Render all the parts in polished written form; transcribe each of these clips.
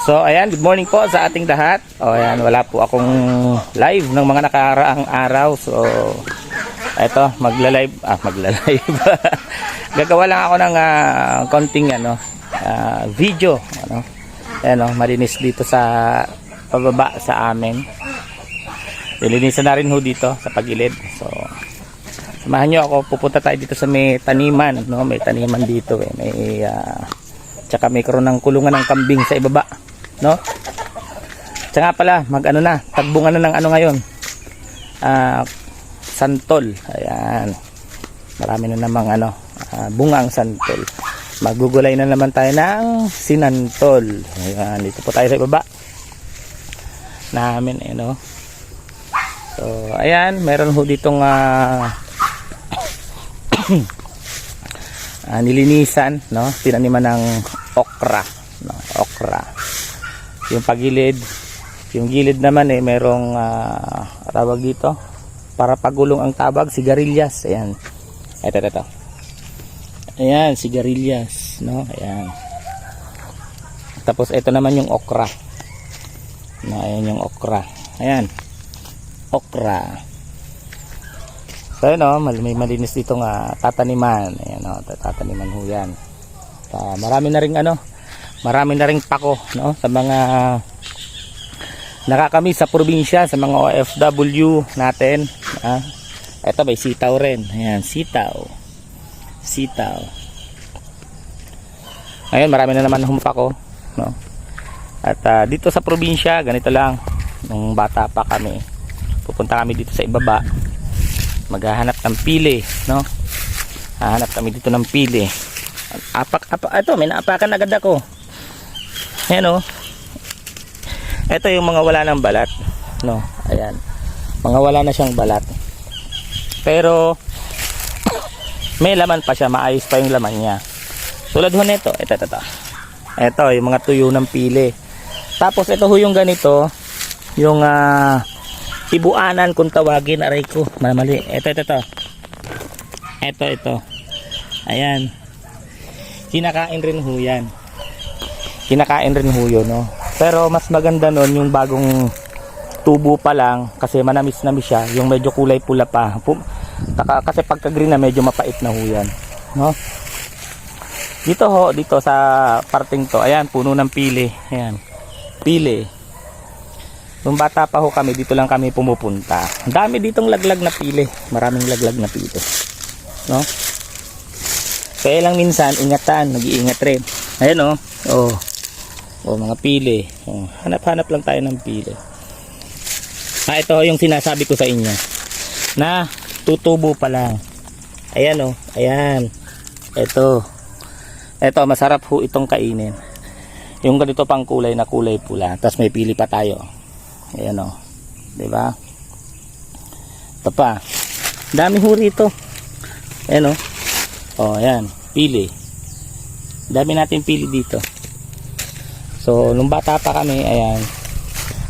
So ayan, good morning po sa ating lahat. O ayan, wala po akong live ng mga nakaraang araw. So eto, magla-live. Gagawa lang ako ng konting video. Ayan, malinis dito sa pababa sa amin. Nilinisan na rin ho dito sa pagilid. So samahan nyo ako, pupunta tayo dito sa may taniman, no? May taniman dito eh. May tsaka may karoon ng kulungan ng kambing sa ibaba, no? Tsaka pala, tagbungan na ng ngayon. Santol. Ayan. Marami na namang bungang santol. Magugulay na naman tayo ng sinantol. Ayan, dito po tayo sa ibaba namin, So, ayan, meron ho ditong nilinisan, no? Tinaniman ng okra, no? Okra. Yung pagilid, yung gilid naman merong tawag dito para pagulong ang tabag, sigarilyas. Ayan. Ito. Ayan, sigarilyas, no? Ayan. Tapos ito naman yung okra. No, ayan yung okra. Ayan. Okra. So may malinis ditong tataniman. Ayan, tataniman ho yan. Marami na ring pako, no, sa mga nakakami sa probinsya, sa mga OFW natin. Ito may sitaw rin. Ayan, sitaw. Ngayon marami na naman humapako, no. At dito sa probinsya, ganito lang. Nung bata pa kami, pupunta kami dito sa ibaba, maghahanap ng pili, no? Hahanap kami dito ng pili. Ito, may naapakan agad ako. Ayan, ito yung mga wala ng balat, no? Ayan, mga wala na siyang balat, pero may laman pa siya, maayos pa yung laman niya. Tulad ho nito, ito yung mga tuyo ng pili. Tapos ito ho yung ganito, yung tibuanan kung tawagin, aray ko, mali. Ito. Ayan. Kinakain rin ho yan. No? Pero mas maganda nun yung bagong tubo pa lang, kasi manamis-namis siya, yung medyo kulay pula pa. Kasi pagka green na medyo mapait na ho yan, no? Dito sa parting to, ayan, puno ng pili. Ayan. Pili. Nung bata pa ho kami, dito lang kami pumupunta. Ang dami ditong laglag na pili. Maraming laglag na pili, no? Kaya lang minsan, ingatan, nag-iingat rin. Ayan, mga pili. Hanap-hanap lang tayo ng pili. Ito yung sinasabi ko sa inyo, na tutubo pa lang. Ayan, ayan. Ito, masarap ho itong kainin. Yung ganito pang kulay na kulay pula, tapos may pili pa tayo. Ayan, diba? Ito pa, dami ho rito. Ayan, ayan, pili. Dami natin pili dito. So nung bata pa kami, ayan,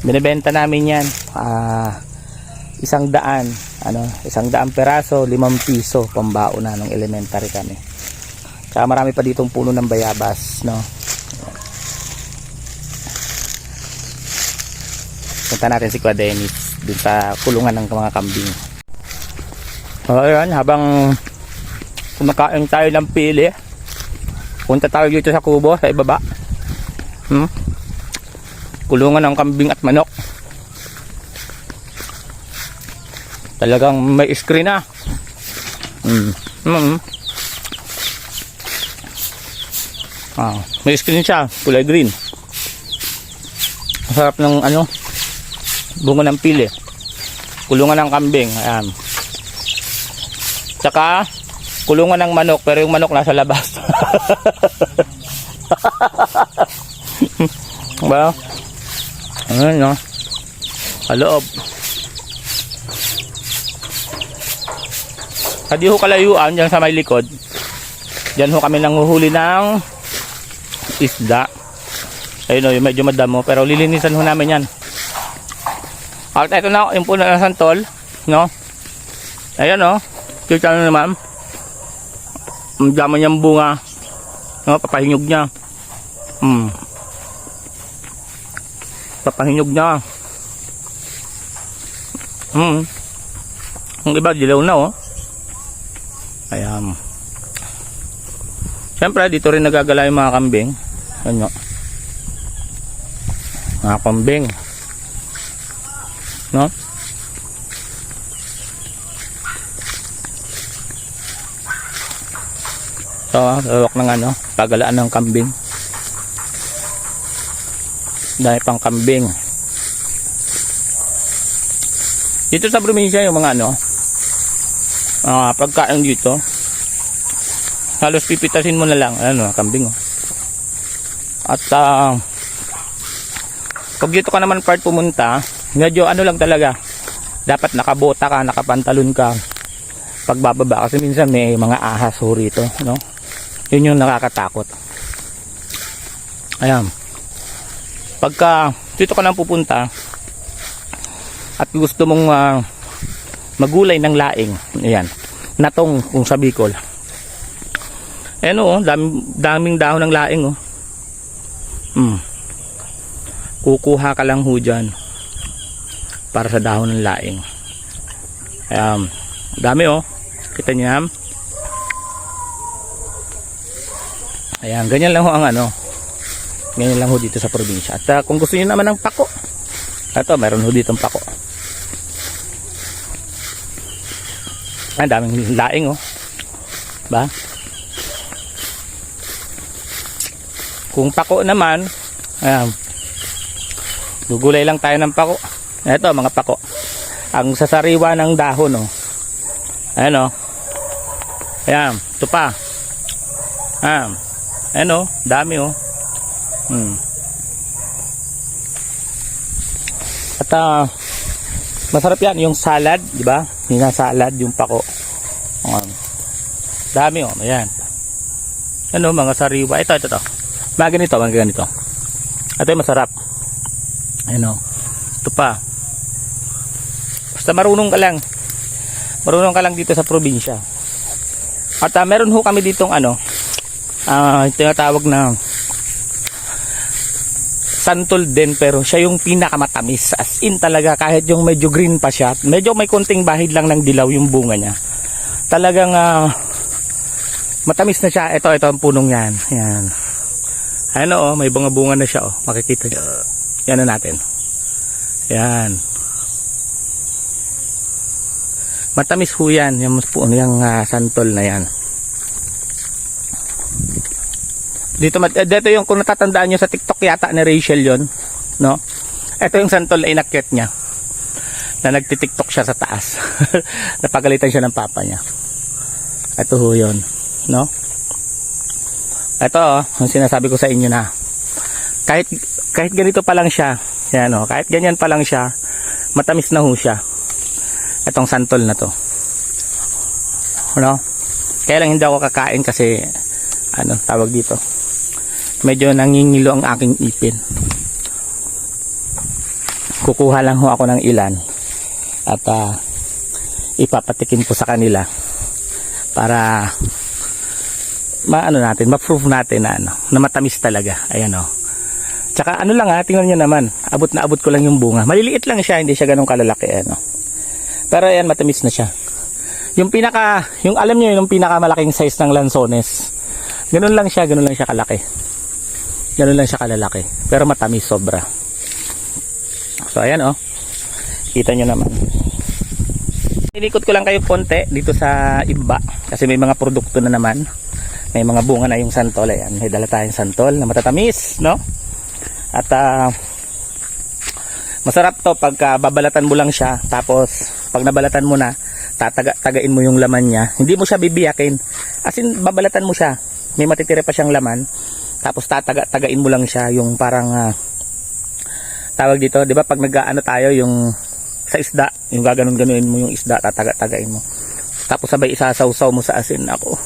binibenta namin yan 100, 100 peraso, 5 piso pambao na nung elementary kami. Tsaka marami pa ditong puno ng bayabas, no? Punta natin si Kuya Dennis dun sa kulungan ng mga kambing. Ayan, habang kumakain tayo ng pili, punta tayo dito sa kubo sa ibaba. Kulungan ng kambing at manok. Talagang may screen na. May screen siya, kulay green. Masarap ng bunga ng pili. Kulungan ng kambing. Ayan. Tsaka kulungan ng manok, pero yung manok nasa labas. Ba? Ayan, sa loob. Hindi ho kalayuan, dyan sa may likod. Dyan ho kami nanguhuli ng isda. Ayun, yung medyo madamo, pero lilinisan ho namin yan. At ito na yung puno ng santol, no? Ayan, kita nyo naman. Ang dami niyang bunga, no? Papahinyog niya. papahinyog niya. Yung iba dilaw na oh. Ayan. Siyempre dito rin nagagala yung mga kambing. Ano? Mga kambing. No? So, lawak ng ano, pagalaan ng kambing. Dahil pang kambing. Dito sa probinsya yung mga ano, pagkain dito, halos pipitasin mo na lang, ano, kambing oh. At pag dito ka naman part pumunta, medyo ano lang talaga, dapat nakabota ka, nakapantalon ka pagbababa kasi minsan may mga ahas ho rito, no? Yun yung nakakatakot. Ayan. Pagka dito ka nang pupunta at gusto mong magulay ng laing, ayan, natong kung sa Bicol. Ayan o, daming dahon ng laing o. Kukuha ka lang ho dyan para sa dahon ng laing. Ayan, dami o. Kita niyo yan? Ayan, ganyan lang ho ang ano. Ganyan lang ho dito sa probinsya. At kung gusto niyo naman ng pako, ito, meron ho ditong pako. Ang daming laing oh. Ba? Kung pako naman, ayan, gugulay lang tayo ng pako. Ito, mga pako. Ang sasariwa ng dahon oh. Ayan oh. Ayan, ito pa. Ayan. Ayan oh, dami oh. At masarap yan yung salad, di ba? Salad yung pako. Dami oh, ayan. Ano mga sariwa, ito. Mga ganito. Ito yung masarap. Ayan oh. Ito pa. Basta marunong ka lang dito sa probinsya. At meron ho kami ditong ano, tinatawag na santol din, pero siya yung pinakamatamis, as in talaga, kahit yung medyo green pa siya, medyo may konting bahid lang ng dilaw yung bunga niya, talagang matamis na siya. Ito ang punong yan. Yan. Ano oh, may bunga-bunga na siya oh, makikita niyo. Yan na natin. Yan. Matamis ho yan, yung santol na yan. Dito yung kung natatandaan nyo sa TikTok yata ni Rachel yon, no? Ito yung santol ay inakyat niya. Na nagti-TikTok siya sa taas. Napagalitan siya ng papa niya. Ito ho yun, no? Ito, yung sinasabi ko sa inyo na kahit ganito pa lang siya, yan oh, kahit ganyan pa lang siya, matamis na ho siya. Itong santol na to. No? Kaya lang hindi ako kakain kasi ano, tawag dito, medyo nangingilo ang aking ipin. Kukuha lang ho ako ng ilan at ipapatikim ko sa kanila para ma-prove natin na na matamis talaga. Ayan oh. Tsaka ano lang tingnan niyo naman, abot na abot ko lang yung bunga. Maliliit lang siya, hindi siya ganun kalalaki ano. Pero ayan, matamis na siya. Yung alam niyo yung pinakamalaking size ng lansones. Ganun lang siya kalaki. Ganun lang siya kalalaki. Pero matamis sobra. So ayan oh. Kita nyo naman. Inikot ko lang kayo konti dito sa iba. Kasi may mga produkto na naman. May mga bunga na yung santol. Ayan, may dala tayong santol na matatamis, no? At masarap to pagka babalatan mo lang siya. Tapos pag nabalatan mo na, tagain mo yung laman niya. Hindi mo siya bibiyakin. As in, babalatan mo siya. May matitira pa siyang laman. Tapos tagain mo lang siya, yung parang tawag dito, 'di ba pag nag-aano tayo yung sa isda, yung gaganon-ganoin mo yung isda, tagain mo. Tapos sabay isasawsaw mo sa asin. Ako,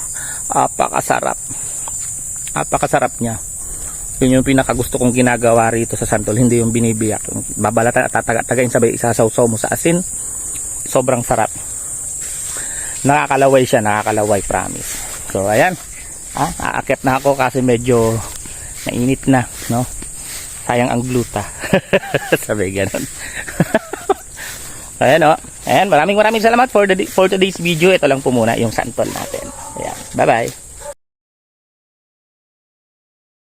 apakasarap. Apakasarap niya. Yun yung pinakagusto kong ginagawa rito sa santol, hindi yung binibiyak. Babalatan at tagain sabay isasawsaw mo sa asin. Sobrang sarap. Nakakalaway siya, nakakalaway, promise. So ayan. Aakyat na ako kasi medyo mainit na, no? Sayang ang gluta. Sabi ganun. Ayan o. Ayan, maraming salamat for today's video. Ito lang po muna yung santol natin. Ayan. Bye-bye.